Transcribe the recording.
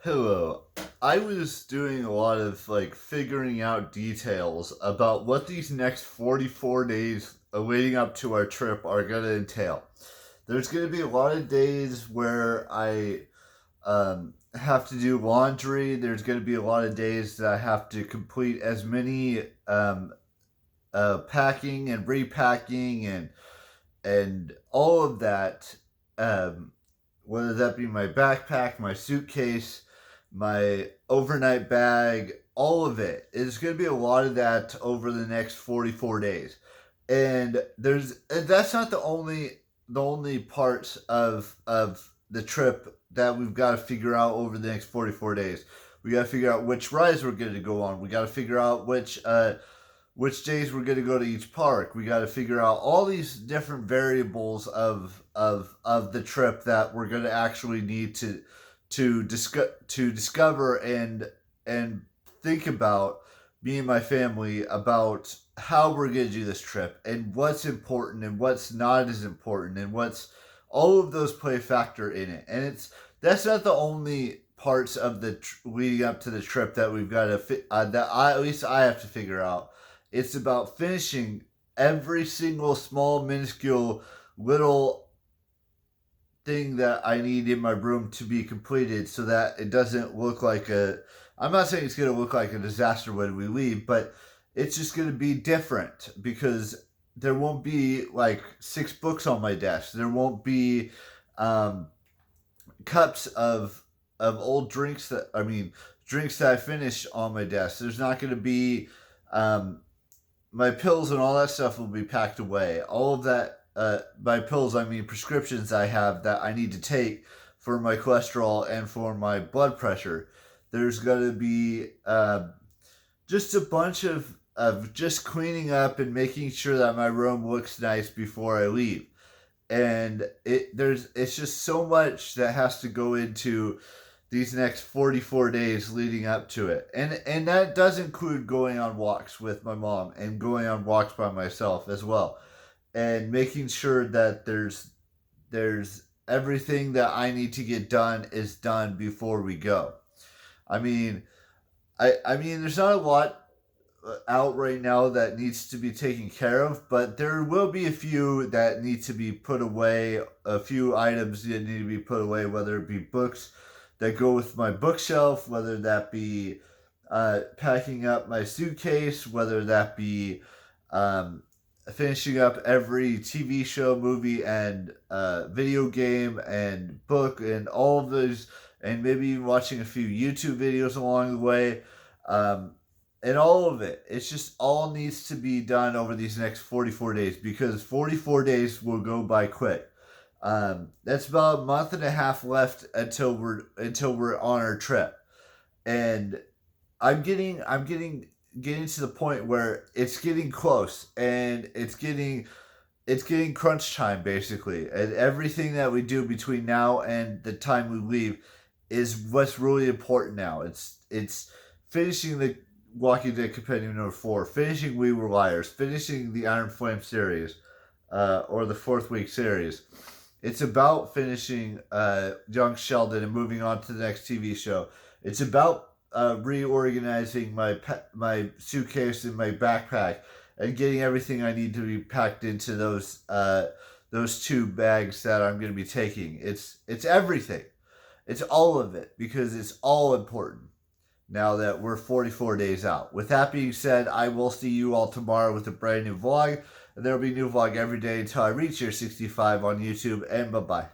Hello. I was doing a lot of figuring out details about what these next 44 days leading up to our trip are going to entail. There's going to be a lot of days where I have to do laundry. There's going to be a lot of days that I have to complete as many packing and repacking and all of that, um, whether that be my backpack, my suitcase, my overnight bag, all of it. It's going to be a lot of that over the next 44 days. And that's not the only parts of the trip that we've got to figure out over the next 44 days. We got to figure out which rides we're going to go on. We got to figure out which days we're going to go to each park. We got to figure out all these different variables of the trip that we're going to actually need to discover and think about, me and my family, about how we're going to do this trip and what's important and what's not as important and what's all of those play a factor in it. And that's not the only parts of the leading up to the trip that we've got to that I at least I have to figure out. It's about finishing every single small, minuscule, little thing that I need in my room to be completed so that it doesn't look like a. I'm not saying it's going to look like a disaster when we leave, but it's just going to be different because there won't be like 6 books on my desk. There won't be um, cups of old drinks drinks that I finished on my desk. There's not going to be um, my pills and all that stuff will be packed away. All of that, by pills, I mean prescriptions I have that I need to take for my cholesterol and for my blood pressure. There's going to be just a bunch of just cleaning up and making sure that my room looks nice before I leave. And it's just so much that has to go into these next 44 days leading up to it. And that does include going on walks with my mom and going on walks by myself as well. And making sure that there's everything that I need to get done is done before we go. I mean, I mean there's not a lot out right now that needs to be taken care of, but there will be a few that need to be put away, a few items that need to be put away, whether it be books that go with my bookshelf, whether that be packing up my suitcase, whether that be um, finishing up every TV show, movie, and video game and book, and all of those, and maybe even watching a few YouTube videos along the way. Um, and all of it. It's just all needs to be done over these next 44 days because 44 days will go by quick. That's about a month and a half left until we're on our trip, and I'm getting to the point where it's getting close and it's getting crunch time basically, and everything that we do between now and the time we leave is what's really important now. It's finishing the Walking Dead Compendium number 4, finishing We Were Liars, finishing the Iron Flame series, or the fourth week series. It's about finishing Young Sheldon and moving on to the next TV show. It's about reorganizing my suitcase and my backpack and getting everything I need to be packed into those 2 bags that I'm going to be taking. It's everything. It's all of it because it's all important now that we're 44 days out. With that being said, I will see you all tomorrow with a brand new vlog. And there will be a new vlog every day until I reach year 65 on YouTube. And bye-bye.